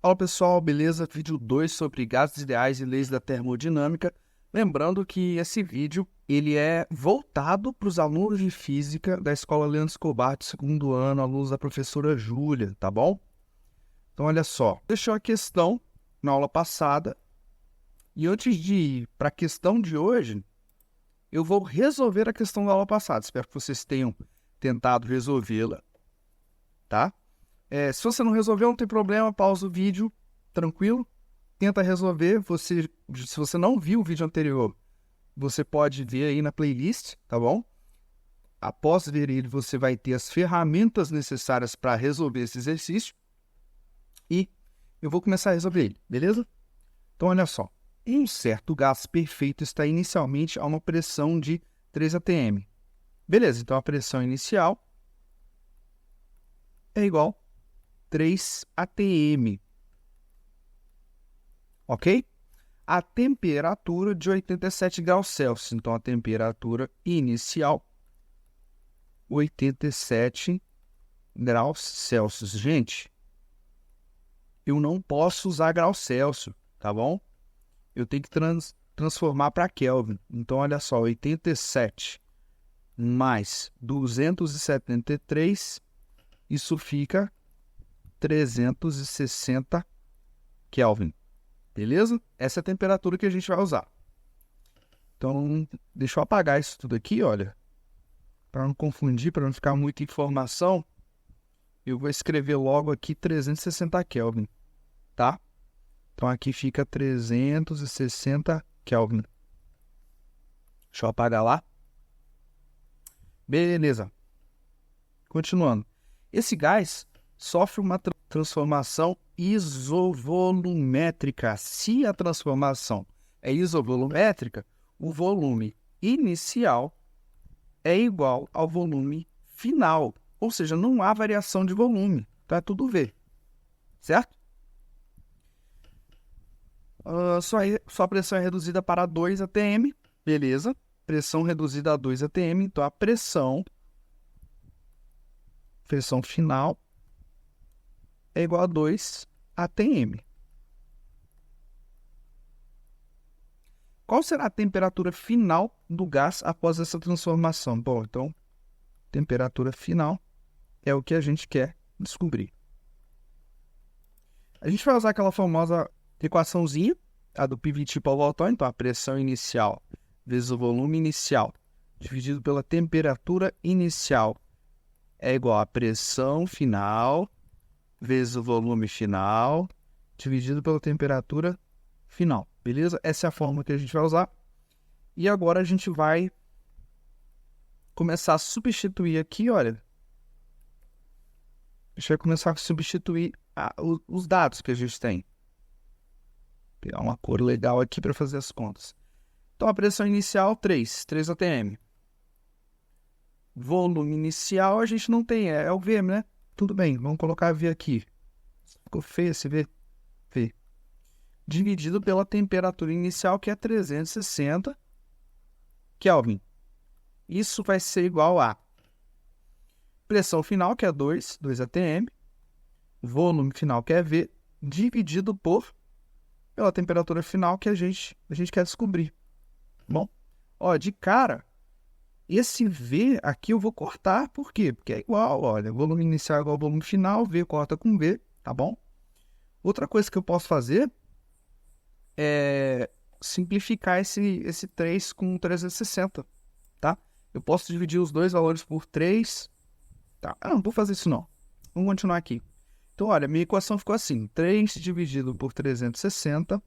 Fala pessoal, beleza? Vídeo 2 sobre gases ideais e leis da termodinâmica. Lembrando que esse vídeo ele é voltado para os alunos de física da Escola Leandro Escobar de segundo ano, alunos da professora Júlia, tá bom? Então olha só, deixou a questão na aula passada e antes de ir para a questão de hoje, eu vou resolver a questão da aula passada. Espero que vocês tenham tentado resolvê-la, tá? Se você não resolveu, não tem problema, pausa o vídeo, tranquilo, tenta resolver. Se você não viu o vídeo anterior, você pode ver aí na playlist, tá bom? Após ver ele, você vai ter as ferramentas necessárias para resolver esse exercício e eu vou começar a resolver ele, beleza? Então, olha só, um certo gás perfeito está inicialmente a uma pressão de 3 atm. Beleza, então a pressão inicial é igual a 3 atm, ok? A temperatura de 87 graus Celsius. Então, a temperatura inicial, 87 graus Celsius. Gente, eu não posso usar graus Celsius, tá bom? Eu tenho que transformar para Kelvin. Então, olha só, 87 mais 273, isso fica 360 Kelvin. Beleza? Essa é a temperatura que a gente vai usar. Então, deixa eu apagar isso tudo aqui, olha. Para não confundir, para não ficar muita informação, eu vou escrever logo aqui 360 Kelvin, tá? Então, aqui fica 360 Kelvin. Deixa eu apagar lá. Beleza. Continuando. Esse gás sofre uma transformação isovolumétrica. Se a transformação é isovolumétrica, o volume inicial é igual ao volume final. Ou seja, não há variação de volume. Então é tudo V. Certo? Sua pressão é reduzida para 2 atm. Beleza. Pressão reduzida a 2 atm. Então a pressão final é igual a 2 atm. Qual será a temperatura final do gás após essa transformação? Bom, então, temperatura final é o que a gente quer descobrir. A gente vai usar aquela famosa equaçãozinha, a do PVT por Valton. Então, a pressão inicial vezes o volume inicial dividido pela temperatura inicial é igual a pressão final vezes o volume final dividido pela temperatura final, beleza? Essa é a fórmula que a gente vai usar. E agora a gente vai começar a substituir aqui, olha. A gente vai começar a substituir os dados que a gente tem. Vou pegar uma cor legal aqui para fazer as contas. Então, a pressão inicial, 3 atm. Volume inicial a gente não tem, é o V, né? Tudo bem, vamos colocar V aqui. Ficou feio esse V? V. Dividido pela temperatura inicial, que é 360 Kelvin. Isso vai ser igual a pressão final, que é 2 atm, volume final, que é V, dividido pela temperatura final que a gente quer descobrir. Bom, ó, de cara, esse V aqui eu vou cortar, por quê? Porque é igual, olha, volume inicial é igual ao volume final, V corta com V, tá bom? Outra coisa que eu posso fazer é simplificar esse 3 com 360, tá? Eu posso dividir os dois valores por 3, tá? Não vou fazer isso não. Vamos continuar aqui. Então, olha, minha equação ficou assim, 3 dividido por 360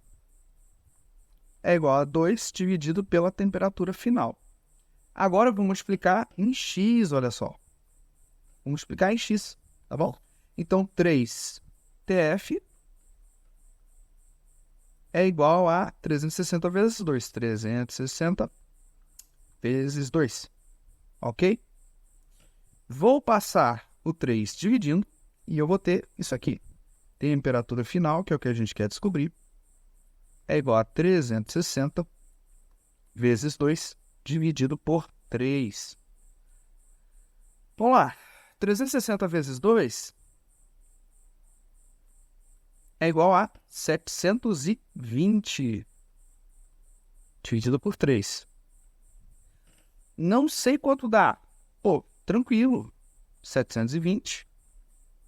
é igual a 2 dividido pela temperatura final. Agora, eu vou multiplicar em x, olha só. Vou multiplicar em x, tá bom? Então, 3TF é igual a 360 vezes 2. 360 vezes 2, ok? Vou passar o 3 dividindo e eu vou ter isso aqui. Temperatura final, que é o que a gente quer descobrir, é igual a 360 vezes 2 dividido por 3. Vamos lá. 360 vezes 2 é igual a 720 dividido por 3. Não sei quanto dá. Pô, tranquilo. 720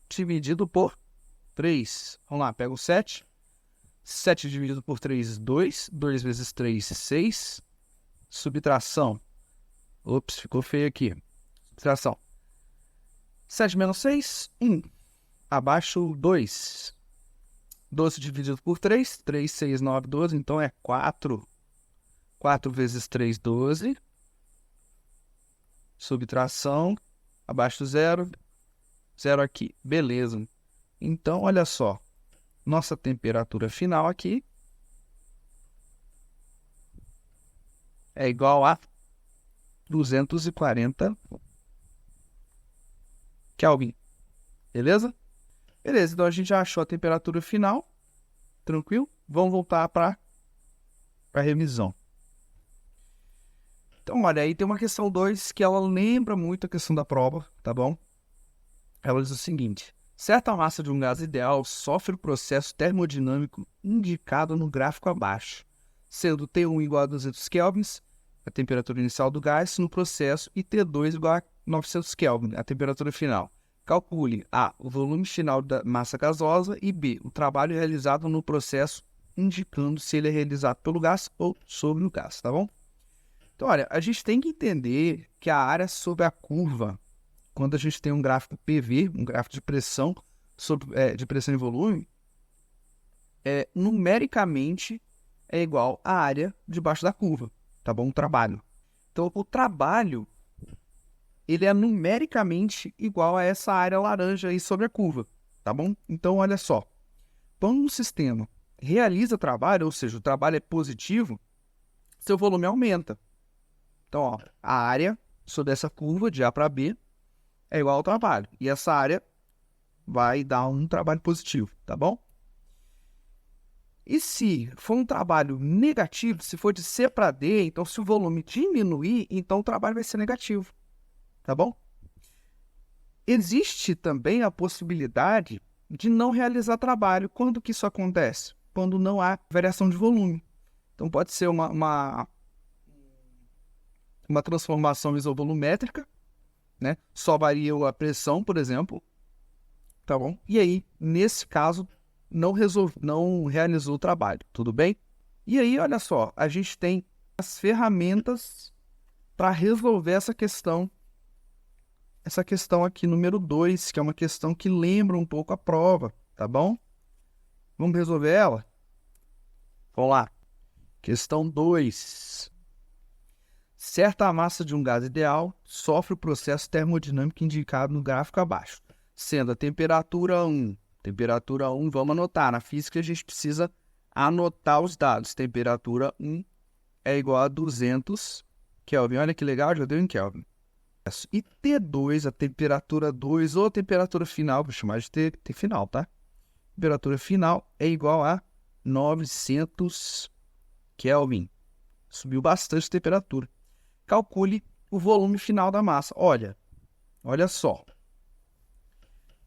dividido por 3. Vamos lá, pega o 7. 7 dividido por 3, 2. 2 vezes 3, 6. Subtração. Ops, ficou feio aqui. Subtração. 7 menos 6, 1. Abaixo, 2. 12 dividido por 3. 3, 6, 9, 12. Então é 4. 4 vezes 3, 12. Subtração. Abaixo, 0. 0 aqui. Beleza. Então, olha só. Nossa temperatura final aqui é igual a 240 Kelvin. Beleza? Beleza, então a gente já achou a temperatura final. Tranquilo? Vamos voltar para a revisão. Então, olha, aí tem uma questão 2 que ela lembra muito a questão da prova, tá bom? Ela diz o seguinte: certa massa de um gás ideal sofre o processo termodinâmico indicado no gráfico abaixo, sendo T1 igual a 200 kelvins, a temperatura inicial do gás no processo, e T2 igual a 900 kelvin, a temperatura final. Calcule A, o volume final da massa gasosa, e B, o trabalho realizado no processo, indicando se ele é realizado pelo gás ou sobre o gás, tá bom? Então, olha, a gente tem que entender que a área sobre a curva, quando a gente tem um gráfico PV, um gráfico de pressão, de pressão e volume, numericamente é igual à área debaixo da curva, tá bom? O trabalho. Então, o trabalho, ele é numericamente igual a essa área laranja aí sobre a curva, tá bom? Então, olha só. Quando um sistema realiza trabalho, ou seja, o trabalho é positivo, seu volume aumenta. Então, ó, a área sobre essa curva de A para B é igual ao trabalho. E essa área vai dar um trabalho positivo, tá bom? E se for um trabalho negativo, se for de C para D, então se o volume diminuir, então o trabalho vai ser negativo, tá bom? Existe também a possibilidade de não realizar trabalho. Quando que isso acontece? Quando não há variação de volume. Então pode ser uma transformação isovolumétrica, né? Só varia a pressão, por exemplo, tá bom? E aí, nesse caso, não realizou o trabalho, tudo bem? E aí, olha só, a gente tem as ferramentas para resolver essa questão aqui, número 2, que é uma questão que lembra um pouco a prova, tá bom? Vamos resolver ela? Vamos lá. Questão 2. Certa massa de um gás ideal sofre o processo termodinâmico indicado no gráfico abaixo, sendo a temperatura 1. Temperatura 1, vamos anotar. Na física a gente precisa anotar os dados. Temperatura 1 é igual a 200 Kelvin. Olha que legal, já deu em Kelvin. E T2, a temperatura 2, ou a temperatura final, vou chamar de T final, tá? Temperatura final é igual a 900 Kelvin. Subiu bastante a temperatura. Calcule o volume final da massa. Olha só.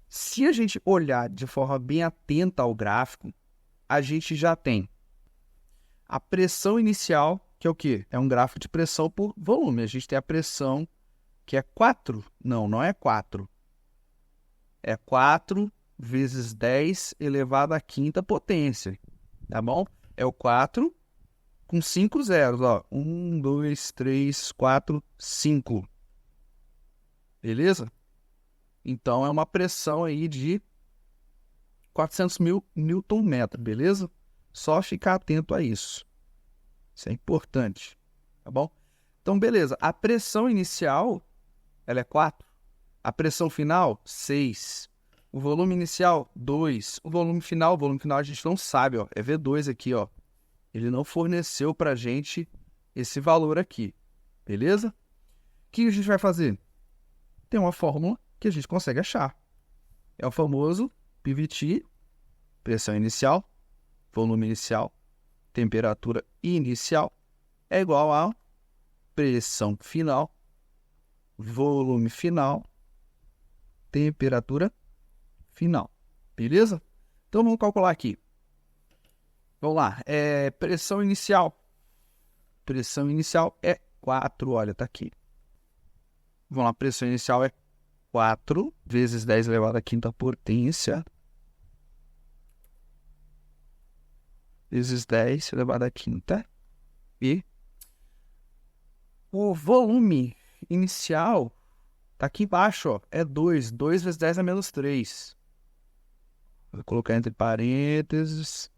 Se a gente olhar de forma bem atenta ao gráfico, a gente já tem a pressão inicial, que é o quê? É um gráfico de pressão por volume. A gente tem a pressão que é 4. Não é 4. É 4 vezes 10 elevado à quinta potência. Tá bom? É o 4 com 5 zeros. Ó. 1, 2, 3, 4, 5. Beleza? Então, é uma pressão aí de 400 mil Nm, beleza? Só ficar atento a isso. Isso é importante, tá bom? Então, beleza. A pressão inicial, ela é 4. A pressão final, 6. O volume inicial, 2. O volume final a gente não sabe, ó. É V2 aqui, ó. Ele não forneceu pra gente esse valor aqui, beleza? O que a gente vai fazer? Tem uma fórmula que a gente consegue achar. É o famoso PVT, pressão inicial, volume inicial, temperatura inicial, é igual a pressão final, volume final, temperatura final. Beleza? Então vamos calcular aqui. Vamos lá. Pressão inicial. Pressão inicial é 4, olha, tá aqui. Vamos lá, pressão inicial é 4 vezes 10 elevado à quinta potência. Vezes 10 elevado à quinta. E o volume inicial tá aqui embaixo, ó. É 2. 2 vezes 10 é menos 3. Vou colocar entre parênteses.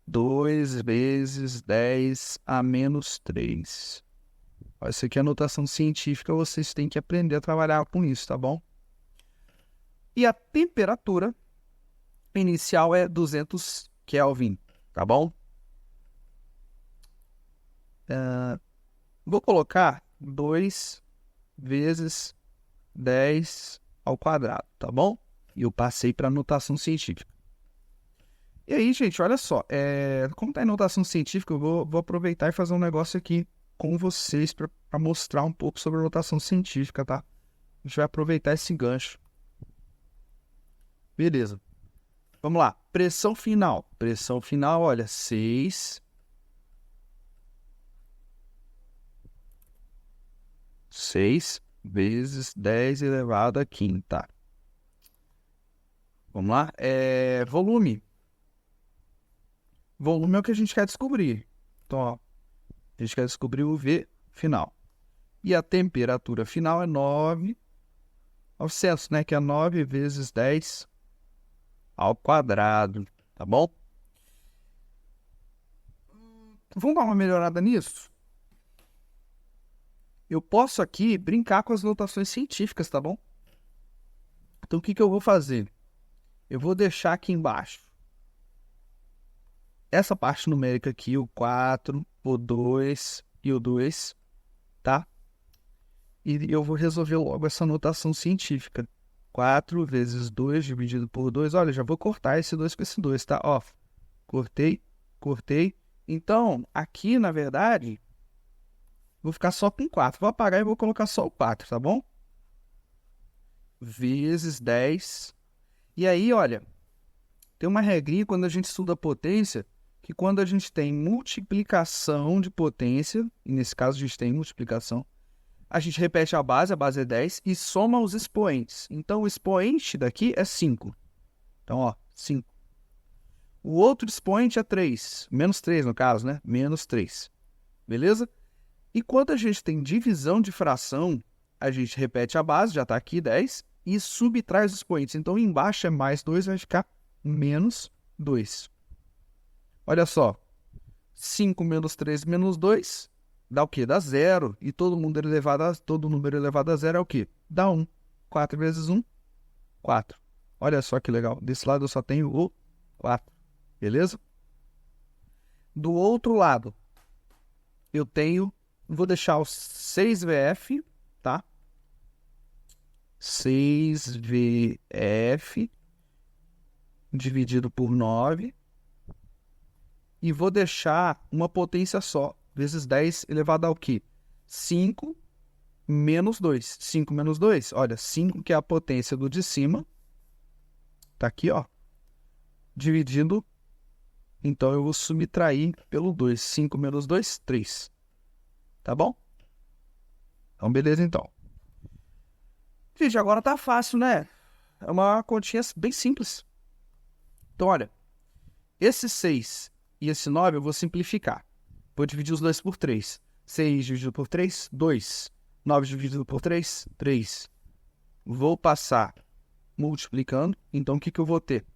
2 vezes 10 a menos 3. Isso aqui é notação científica, vocês têm que aprender a trabalhar com isso, tá bom? E a temperatura inicial é 200 Kelvin, tá bom? Vou colocar 2 vezes 10 ao quadrado, tá bom? E eu passei para notação científica. E aí, gente, olha só. Como tá em notação científica, eu vou aproveitar e fazer um negócio aqui com vocês para mostrar um pouco sobre a notação científica, tá? A gente vai aproveitar esse gancho. Beleza. Vamos lá. Pressão final. Pressão final, olha, 6 vezes 10 elevado à quinta. Vamos lá. Volume. Volume é o que a gente quer descobrir. Então, ó, a gente quer descobrir o V final. E a temperatura final é 900, né? Que é 9 vezes 10 ao quadrado, tá bom? Vamos dar uma melhorada nisso? Eu posso aqui brincar com as notações científicas, tá bom? Então, o que eu vou fazer? Eu vou deixar aqui embaixo essa parte numérica aqui, o 4, o 2 e o 2, tá? E eu vou resolver logo essa notação científica. 4 vezes 2 dividido por 2. Olha, já vou cortar esse 2 com esse 2, tá? Ó, cortei. Então, aqui, na verdade, vou ficar só com 4. Vou apagar e vou colocar só o 4, tá bom? Vezes 10. E aí, olha, tem uma regrinha quando a gente estuda potência, que quando a gente tem multiplicação de potência, e nesse caso a gente tem multiplicação, a gente repete a base é 10, e soma os expoentes. Então, o expoente daqui é 5. Então, ó, 5. O outro expoente é 3. Menos 3, no caso, né? Menos 3. Beleza? E quando a gente tem divisão de fração, a gente repete a base, já está aqui 10, e subtrai os expoentes. Então, embaixo é mais 2, vai ficar menos 2. Olha só. 5 menos 3 menos 2 dá o quê? Dá 0. E todo número elevado a 0 é o quê? Dá 1. 4 vezes 1, 4. Olha só que legal. Desse lado eu só tenho o 4. Beleza? Do outro lado, eu tenho... Vou deixar o 6VF, tá? 6VF dividido por 9. E vou deixar uma potência só, vezes 10 elevado ao quê? 5 menos 2. 5 menos 2, olha, 5 que é a potência do de cima. Tá aqui, ó. Dividido, então eu vou subtrair pelo 2. 5 menos 2, 3. Tá bom? Então, beleza, então. Gente, agora tá fácil, né? É uma continha bem simples. Então, olha, esse 6 e esse 9 eu vou simplificar. Vou dividir os dois por 3. 6 dividido por 3, 2. 9 dividido por 3, 3. Vou passar multiplicando. Então, o que eu vou ter?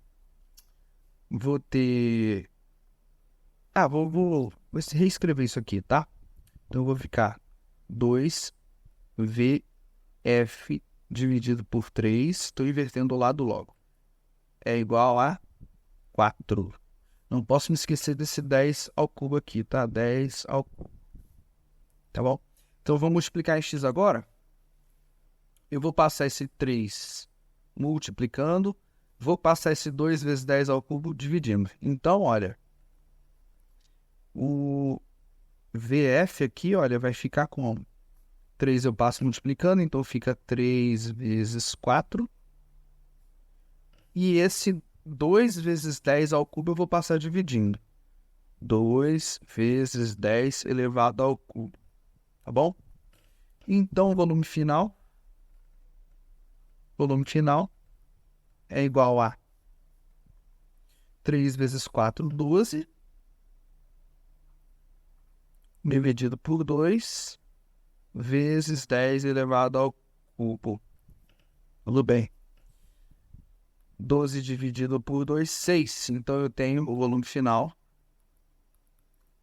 Vou ter... vou reescrever isso aqui, tá? Então, eu vou ficar 2VF dividido por 3. Estou invertendo o lado logo. É igual a 4. Não posso me esquecer desse 10 ao cubo aqui, tá? 10 ao cubo. Tá bom? Então, vamos multiplicar em x agora. Eu vou passar esse 3 multiplicando. Vou passar esse 2 vezes 10 ao cubo dividindo. Então, olha. O VF aqui, olha, vai ficar com 3 eu passo multiplicando. Então, fica 3 vezes 4. E esse 2 vezes 10 ao cubo eu vou passar dividindo. 2 vezes 10 elevado ao cubo. Tá bom? Então, o volume final é igual a 3 vezes 4, 12, dividido por 2, vezes 10 elevado ao cubo. Tudo bem. 12 dividido por 2, 6. Então, eu tenho o volume final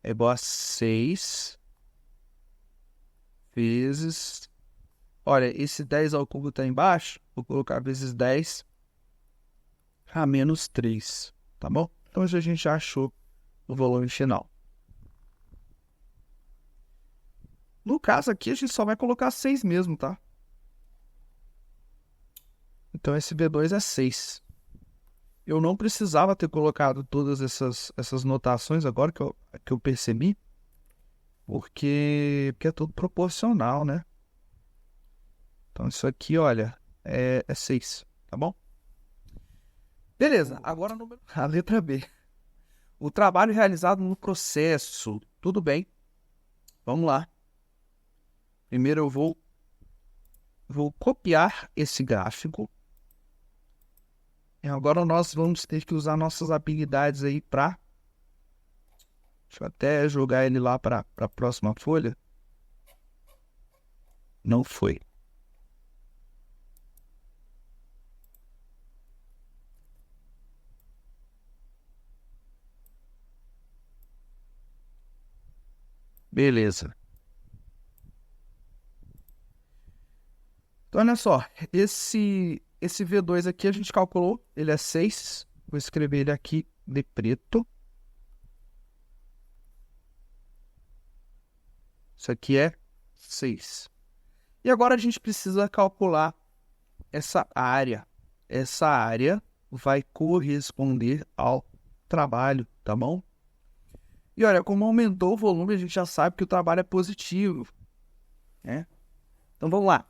é igual a 6 vezes... Olha, esse 10 ao cubo está embaixo. Vou colocar vezes 10 a menos 3. Tá bom? Então, a gente já achou o volume final. No caso aqui, a gente só vai colocar 6 mesmo, tá? Então, esse V2 é 6. Eu não precisava ter colocado todas essas notações agora que eu percebi, porque é tudo proporcional, né? Então, isso aqui, olha, é 6, tá bom? Beleza, agora a letra B. O trabalho realizado no processo. Tudo bem. Vamos lá. Primeiro eu vou copiar esse gráfico. E agora nós vamos ter que usar nossas habilidades aí para... Deixa eu até jogar ele lá para a próxima folha. Não foi. Beleza. Então, olha só. Esse V2 aqui a gente calculou. Ele é 6. Vou escrever ele aqui de preto. Isso aqui é 6. E agora a gente precisa calcular essa área. Essa área vai corresponder ao trabalho, tá bom? E olha, como aumentou o volume, a gente já sabe que o trabalho é positivo, né? Então vamos lá.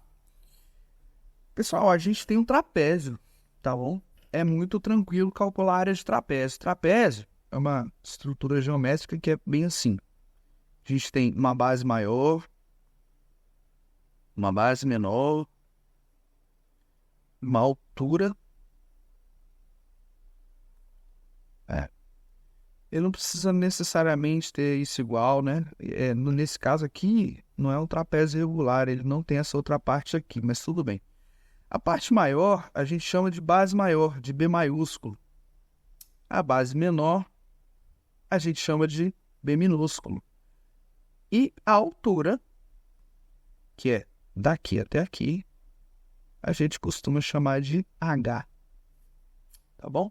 Pessoal, a gente tem um trapézio, tá bom? É muito tranquilo calcular a área de trapézio. Trapézio é uma estrutura geométrica que é bem assim. A gente tem uma base maior, uma base menor, uma altura. Ele não precisa necessariamente ter isso igual, né? Nesse caso aqui, não é um trapézio regular, ele não tem essa outra parte aqui, mas tudo bem. A parte maior, a gente chama de base maior, de B maiúsculo. A base menor, a gente chama de B minúsculo. E a altura, que é daqui até aqui, a gente costuma chamar de H. Tá bom?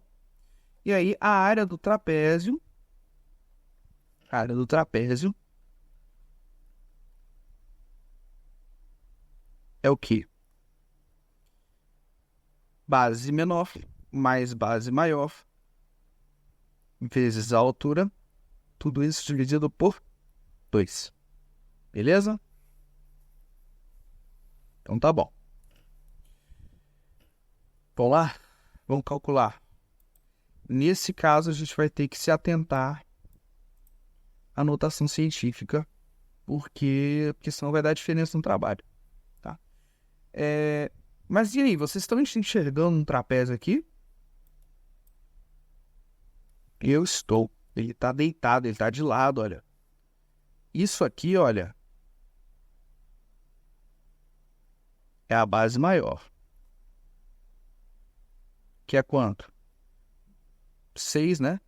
E aí, a área do trapézio é o quê? Base menor mais base maior vezes a altura, tudo isso dividido por 2. Beleza? Então tá bom. Vamos lá? Vamos calcular. Nesse caso, a gente vai ter que se atentar à notação científica, porque senão vai dar diferença no trabalho. Tá? Mas e aí, vocês estão enxergando um trapézio aqui? Eu estou. Ele está deitado, ele está de lado, olha. Isso aqui, olha, é a base maior. Que é quanto? 6, né?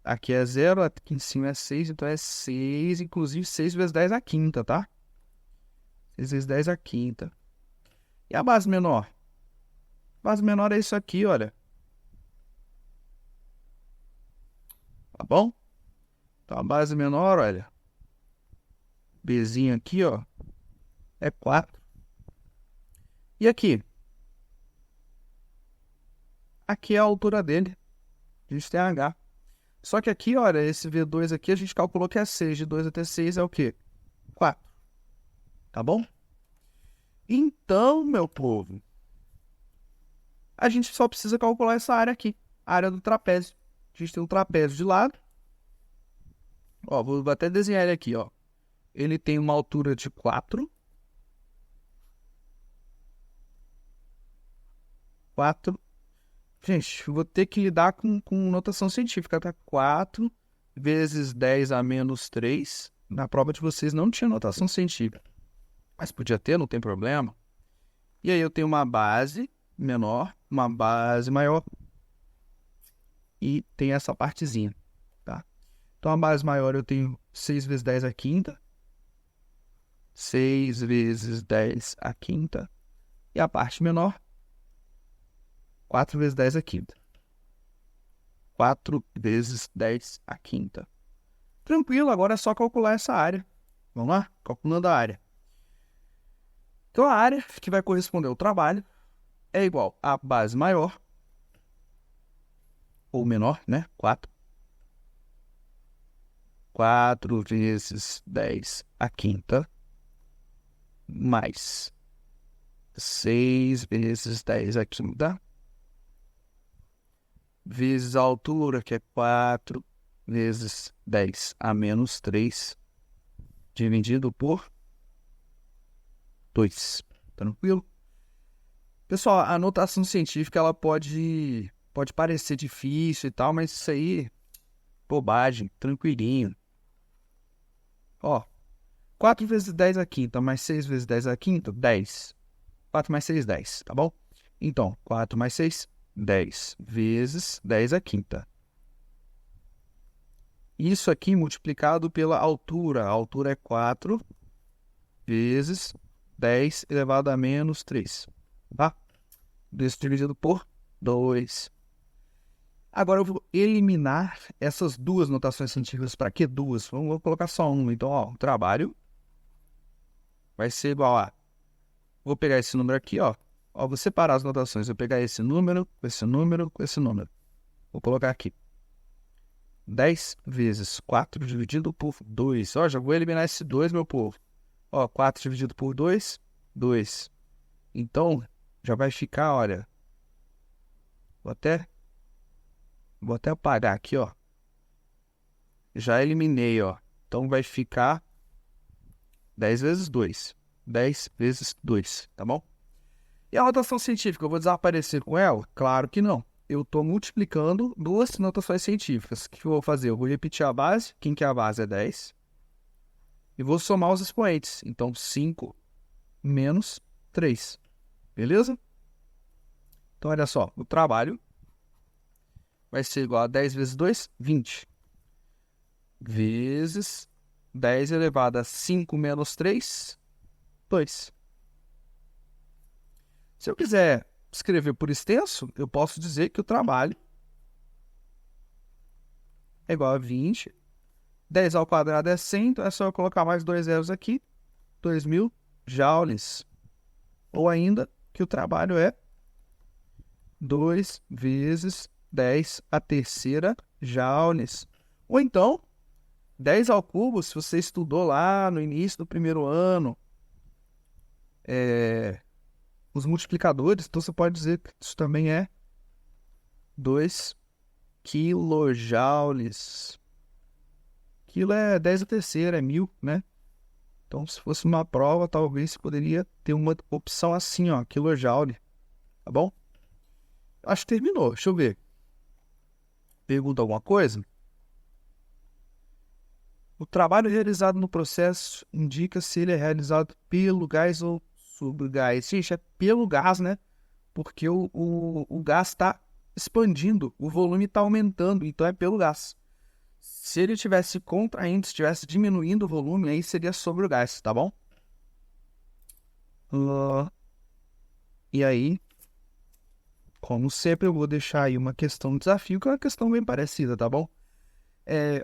Aqui é 0, aqui em cima é 6, então é 6, inclusive 6 vezes 10 à quinta, tá? 6 vezes 10 à quinta. E a base menor? A base menor é isso aqui, olha. Tá bom? Então a base menor, olha. Bzinho aqui, ó, é 4. E aqui? Aqui é a altura dele. A gente tem H. Só que aqui, olha, esse V2 aqui, a gente calculou que é 6. De 2 até 6 é o quê? 4. Tá bom? Então, meu povo, a gente só precisa calcular essa área aqui. área do trapézio. A gente tem um trapézio de lado. Ó, vou até desenhar ele aqui, ó. Ele tem uma altura de 4. 4. Gente, eu vou ter que lidar com notação científica, tá? 4 vezes 10 a menos 3. Na prova de vocês não tinha notação científica. Mas podia ter, não tem problema. E aí eu tenho uma base menor, uma base maior. E tem essa partezinha, tá? Então a base maior eu tenho 6 vezes 10 à quinta. 6 vezes 10 à quinta. E a parte menor, 4 vezes 10 à quinta. 4 vezes 10 à quinta. Tranquilo, agora é só calcular essa área. Vamos lá? Calculando a área. Então a área que vai corresponder ao trabalho é igual a base maior, ou menor, né? 4. 4 vezes 10 à quinta, mais 6 vezes 10 à quinta, vezes a altura, que é 4 vezes 10 a menos 3, dividido por 2. Tranquilo? Pessoal, a notação científica ela pode parecer difícil e tal, mas isso aí, bobagem, tranquilinho. Ó, 4 vezes 10 à quinta mais 6 vezes 10 à quinta, 10. 4 mais 6, 10, tá bom? Então, 4 mais 6, 10 vezes 10 à quinta. Isso aqui multiplicado pela altura. A altura é 4 vezes 10 elevado a menos 3. Tá? Isso dividido por 2. Agora eu vou eliminar essas duas notações científicas. Para que duas? Vou colocar só uma. Então, ó, o trabalho vai ser igual a... Vou pegar esse número aqui, ó. Ó, vou separar as notações. Vou pegar esse número, com esse número, com esse número. Vou colocar aqui. 10 vezes 4 dividido por 2. Ó, já vou eliminar esse 2, meu povo. Ó, 4 dividido por 2, 2. Então, já vai ficar, olha. Vou até apagar aqui, ó. Já eliminei, ó. Então, vai ficar 10 vezes 2. 10 vezes 2, tá bom? E a notação científica, eu vou desaparecer com ela? Claro que não. Eu estou multiplicando duas notações científicas. O que eu vou fazer? Eu vou repetir a base. Quem que é a base? É 10. E vou somar os expoentes. Então, 5 menos 3. Beleza? Então, olha só. O trabalho vai ser igual a 10 vezes 2, 20. Vezes 10 elevado a 5 menos 3, 2. Se eu quiser escrever por extenso, eu posso dizer que o trabalho é igual a 20. 10 ao quadrado é 100, então é só eu colocar mais 2 zeros aqui. 2.000 joules. Ou ainda que o trabalho é 2 vezes 10 a terceira joules. Ou então, 10 ao cubo, se você estudou lá no início do primeiro ano, os multiplicadores, então você pode dizer que isso também é 2 quilojoules. Quilo é 10 a terceira, é 1.000, né? Então, se fosse uma prova, talvez poderia ter uma opção assim, ó, quilojoule, tá bom? Acho que terminou, deixa eu ver. Pergunta alguma coisa? O trabalho realizado no processo indica se ele é realizado pelo gás ou sobre o gás. Gente, é pelo gás, né? Porque o gás está expandindo, o volume está aumentando, então é pelo gás. Se ele estivesse contraindo, se estivesse diminuindo o volume, aí seria sobre o gás, tá bom? E aí, como sempre, eu vou deixar aí uma questão de desafio, que é uma questão bem parecida, tá bom?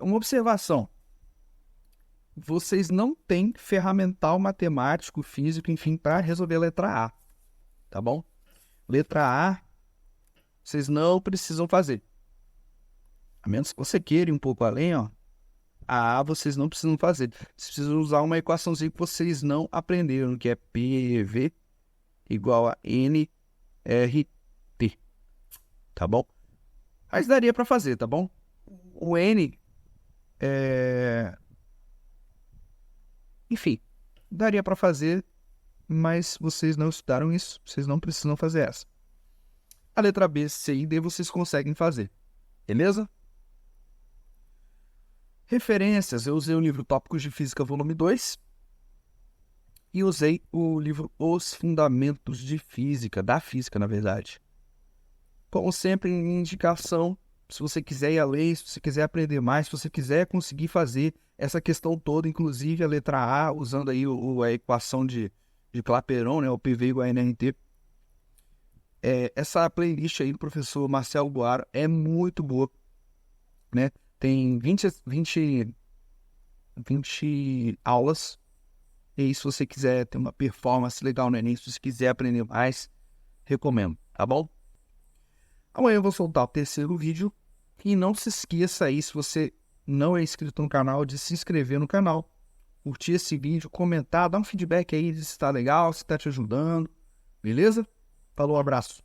Uma observação. Vocês não têm ferramental matemático, físico, enfim, para resolver a letra A, tá bom? Letra A, vocês não precisam fazer. A menos que você queira ir um pouco além, ó. A A vocês não precisam fazer. Vocês precisam usar uma equaçãozinha que vocês não aprenderam, que é PV igual a NRT, tá bom? Mas daria para fazer, tá bom? O N, enfim, daria para fazer, mas vocês não estudaram isso, vocês não precisam fazer essa. A letra B, C e D vocês conseguem fazer, beleza? Referências, eu usei o livro Tópicos de Física, volume 2, e usei o livro Os Fundamentos de Física, da Física, na verdade. Como sempre, em indicação, se você quiser ir além, se você quiser aprender mais, se você quiser conseguir fazer essa questão toda, inclusive a letra A, usando aí a equação de Clapeyron, né, o PV igual a NRT, essa playlist aí do professor Marcelo Boaro é muito boa, né? Tem 20 aulas. E aí, se você quiser ter uma performance legal no Enem, se você quiser aprender mais, recomendo, tá bom? Amanhã eu vou soltar o terceiro vídeo. E não se esqueça aí, se você não é inscrito no canal, de se inscrever no canal, curtir esse vídeo, comentar, dar um feedback aí de se tá legal, se tá te ajudando, beleza? Falou, abraço.